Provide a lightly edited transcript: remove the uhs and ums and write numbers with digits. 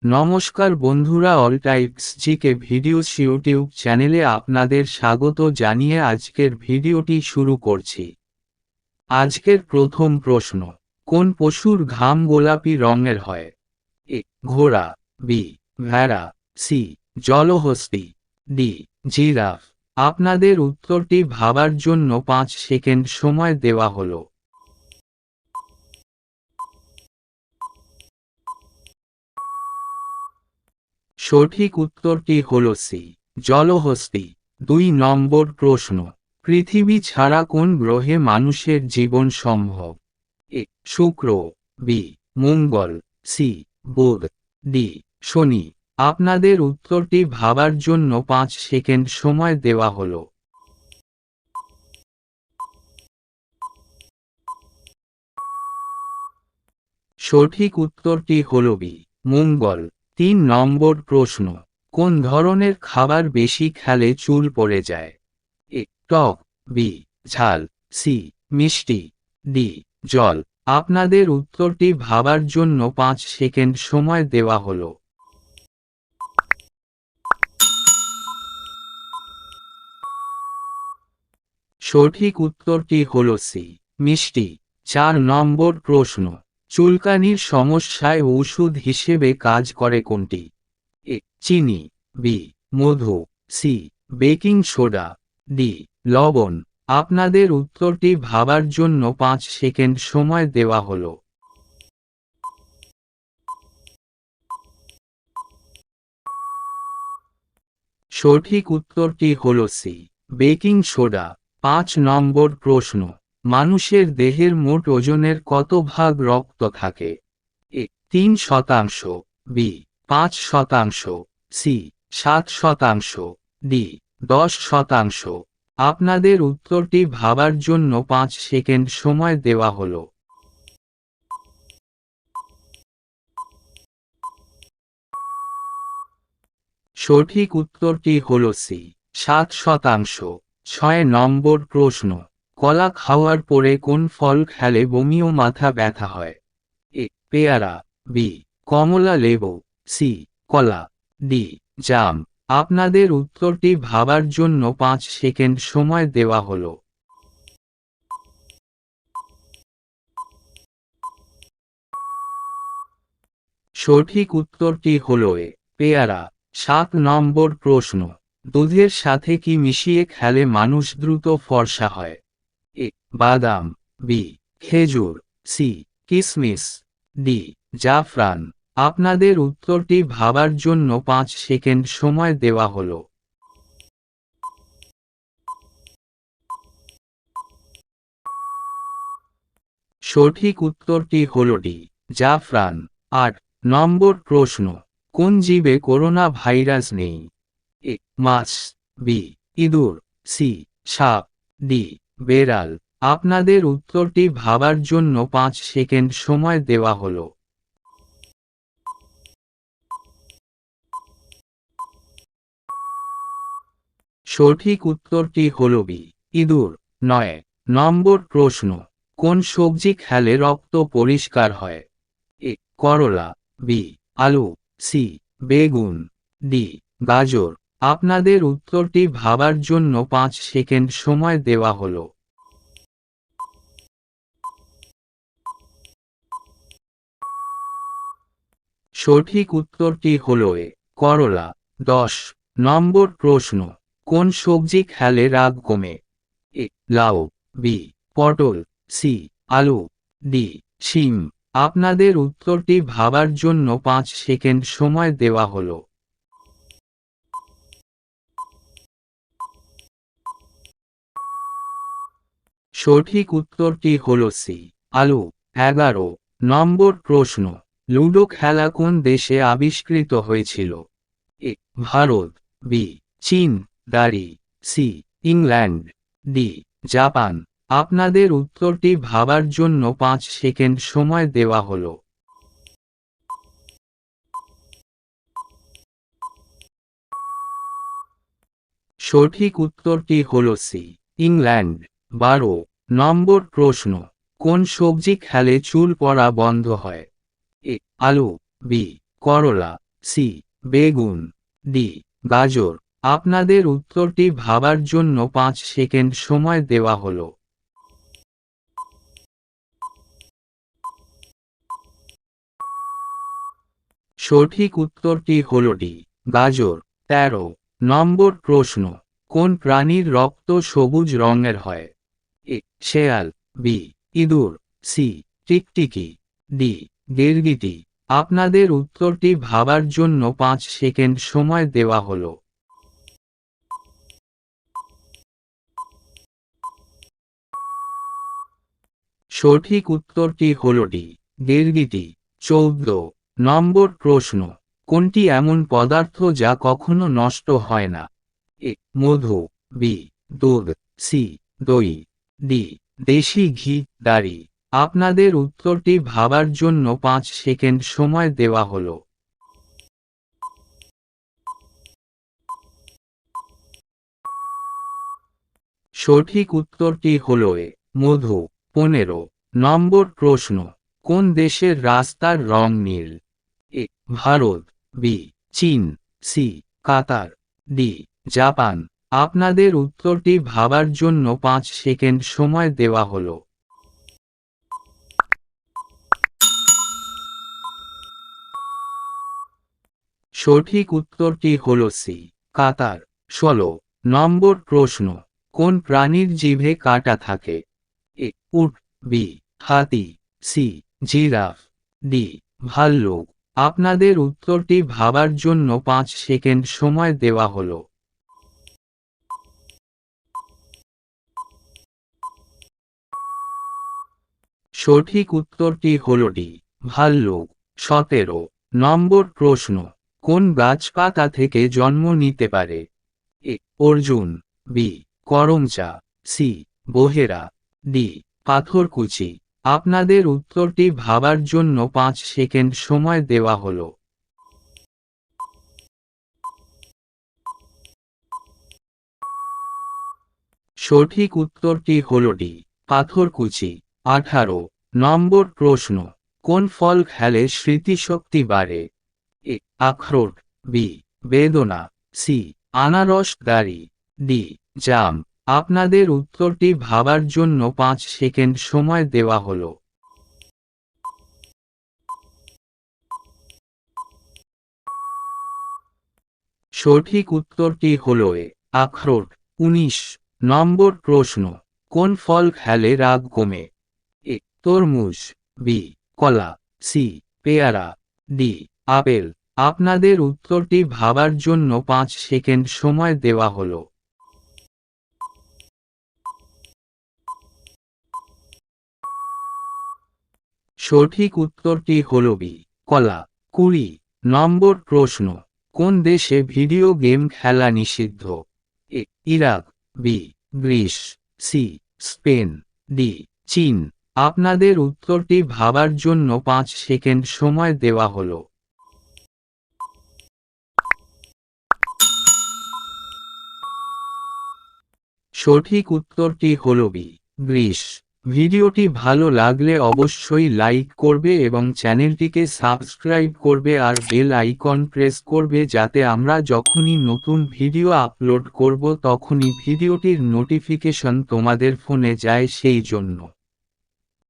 নমস্কার বন্ধুরা, all types GK videos YouTube চ্যানেলে আপনাদের স্বাগত জানিয়ে আজকের ভিডিওটি শুরু করছি। আজকের প্রথম প্রশ্ন, কোন পশুর ঘাম গোলাপি রঙের হয়? এ ঘোড়া, বি ভেড়া, সি জলহস্তী, ডি জিরাফ। আপনাদের উত্তরটি ভাবার জন্য 5 সেকেন্ড সময় দেওয়া হলো। সঠিক উত্তরটি হল সি জলহস্তী। 2 নম্বর প্রশ্ন, পৃথিবী ছাড়া কোন গ্রহে মানুষের জীবন সম্ভব? এ শুক্র, বি মঙ্গল, সি বুধ, ডি শনি। আপনাদের উত্তরটি ভাবার জন্য 5 সেকেন্ড সময় দেওয়া হলো। সঠিক উত্তরটি হল বি মঙ্গল। 3 নম্বর প্রশ্ন, কোন ধরনের খাবার বেশি খেলে চুল পড়ে যায়? এ টক, বি ঝাল, সি মিষ্টি, ডি জল। আপনাদের উত্তরটি ভাবার জন্য 5 সেকেন্ড সময় দেওয়া হলো। সঠিক উত্তরটি হল সি মিষ্টি। 4 নম্বর প্রশ্ন, চুলকানির সমস্যায় ওষুধ হিসেবে কাজ করে কোনটি? এ চিনি, বি মধু, সি বেকিং সোডা, ডি লবণ। আপনাদের উত্তরটি ভাবার জন্য 5 সেকেন্ড সময় দেওয়া হলো। সঠিক উত্তরটি হল সি বেকিং সোডা। 5 নম্বর প্রশ্ন, মানুষের দেহের মোট ওজনের কত ভাগ রক্ত থাকে? এ 3%, বি 5%, সি 7%, ডি 10%। আপনাদের উত্তরটি ভাবার জন্য 5 সেকেন্ড সময় দেওয়া হলো। সঠিক উত্তরটি হল সি 7%। 6 নম্বর প্রশ্ন, কলা খাওয়ার পরে কোন ফল খেলে বমি ও মাথা ব্যথা হয়? এ পেয়ারা, বি কমলা লেবু, সি কলা, ডি জাম। আপনাদের উত্তরটি ভাবার জন্য 5 সেকেন্ড সময় দেওয়া হলো। সঠিক উত্তরটি হল এ পেয়ারা। 7 নম্বর প্রশ্ন, দুধের সাথে কি মিশিয়ে খেলে মানুষ দ্রুত ফর্সা হয়? এ বাদাম, বি খেজুর, সি কিশমিশ, ডি জাফরান। আপনাদের উত্তরটি ভাবার জন্য 5 সেকেন্ড সময় দেওয়া হলো। সঠিক উত্তরটি হল ডি জাফরান। 8 নম্বর প্রশ্ন, কোন জীবে করোনা ভাইরাস নেই? এ মাছ, বি ইঁদুর, সি সাপ, ডি বেড়াল। আপনাদের উত্তরটি ভাবার জন্য 5 সেকেন্ড সময় দেওয়া হলো। সঠিক উত্তরটি হল বি ইঁদুর। 9 নম্বর প্রশ্ন, কোন সবজি খেলে রক্ত পরিষ্কার হয়? এ করলা, বি আলু, সি বেগুন, ডি গাজর। আপনাদের উত্তরটি ভাবার জন্য 5 সেকেন্ড সময় দেওয়া হলো। সঠিক উত্তরটি হল এ করলা। 10 নম্বর প্রশ্ন, কোন সবজি খেলে রাগ কমে? এ লাউ, বি পটল, সি আলু, ডি শিম। আপনাদের উত্তরটি ভাবার জন্য 5 সেকেন্ড সময় দেওয়া হলো। সঠিক উত্তরটি হল সি আলু। 11 নম্বর প্রশ্ন, লুডো খেলা কোন দেশে আবিষ্কৃত হয়েছিল? এ ভারত, বি চীন, দারি, সি ইংল্যান্ড, ডি জাপান। আপনাদের উত্তরটি ভাবার জন্য 5 সেকেন্ড সময় দেওয়া হলো। সঠিক উত্তরটি হল সি ইংল্যান্ড। 12 নম্বর প্রশ্ন, কোন সবজি খেলে চুল পড়া বন্ধ হয়? এ আলু, বি করলা, সি বেগুন, ডি গাজর। আপনাদের উত্তরটি ভাবার জন্য 5 সেকেন্ড সময় দেওয়া হলো। সঠিক উত্তরটি হল ডি গাজর। 13 নম্বর প্রশ্ন, কোন প্রাণীর রক্ত সবুজ রঙের হয়? এ শেয়াল, বি ইঁদুর, সি টিকটিকি, ডি গিরগিটি। আপনাদের উত্তরটি ভাবার জন্য 5 সেকেন্ড সময় দেওয়া হলো। সঠিক উত্তরটি হল ডি গিরগিটি। 14 নম্বর প্রশ্ন, কোনটি এমন পদার্থ যা কখনো নষ্ট হয় না? এ মধু, বি দুধ, সি দই, ডি দেশি ঘি দাড়ি। আপনাদের উত্তরটি ভাবার জন্য 5 সেকেন্ড সময় দেওয়া হলো। সঠিক উত্তরটি হল এ মধু। 15 নম্বর প্রশ্ন, কোন দেশের রাস্তার রং নীল? এ ভারত, বি চীন, সি কাতার, ডি জাপান। আপনাদের উত্তরটি ভাবার জন্য 5 সেকেন্ড সময় দেওয়া হলো। সঠিক উত্তরটি হল সি কাতার। 16 নম্বর প্রশ্ন, কোন প্রাণীর জিভে কাঁটা থাকে? এ উট, বি হাতি, সি জিরাফ, ডি ভাল্লুক। আপনাদের উত্তরটি ভাবার জন্য 5 সেকেন্ড সময় দেওয়া হলো। সঠিক উত্তরটি হল ডি ভাল্লুক। 17 নম্বর প্রশ্ন, কোন গাছপাতা থেকে জন্ম নিতে পারে? এ অর্জুন, বি করমচা, সি বহেরা, ডি পাথরকুচি। আপনাদের উত্তরটি ভাবার জন্য 5 সেকেন্ড সময় দেওয়া হলো। সঠিক উত্তরটি হল ডি পাথরকুচি। 18 নম্বর প্রশ্ন, কোন ফল খেলে স্মৃতিশক্তি বাড়ে? এ আখরোট, বি বেদনা, সি আনারস দাড়ি, ডি জাম। আপনাদের উত্তরটি ভাবার জন্য 5 সেকেন্ড সময় দেওয়া হলো। সঠিক উত্তরটি হল এ আখরোট। 19 নম্বর প্রশ্ন, কোন ফল খেলে রাগ কমে? এ তরমুজ, বি কলা, সি পেয়ারা, ডি আপেল। আপনাদের উত্তরটি ভাবার জন্য 5 সেকেন্ড সময় দেওয়া হলো। সঠিক উত্তরটি হল বি কলা। 20 নম্বর প্রশ্ন, কোন দেশে ভিডিও গেম খেলা নিষিদ্ধ? A Iraq, B Greece, C Spain, D চীন। আপনাদের উত্তরটি ভাবার জন্য 5 সেকেন্ড সময় দেওয়া হলো। সঠিক উত্তরটি হল বি গ্রিস। ভিডিওটি ভালো লাগলে অবশ্যই লাইক করবে এবং চ্যানেলটিকে সাবস্ক্রাইব করবে আর বেল আইকন প্রেস করবে যাতে আমরা যখনই নতুন ভিডিও আপলোড করব তখনই ভিডিওটির নোটিফিকেশন তোমাদের ফোনে যায় সেই জন্য।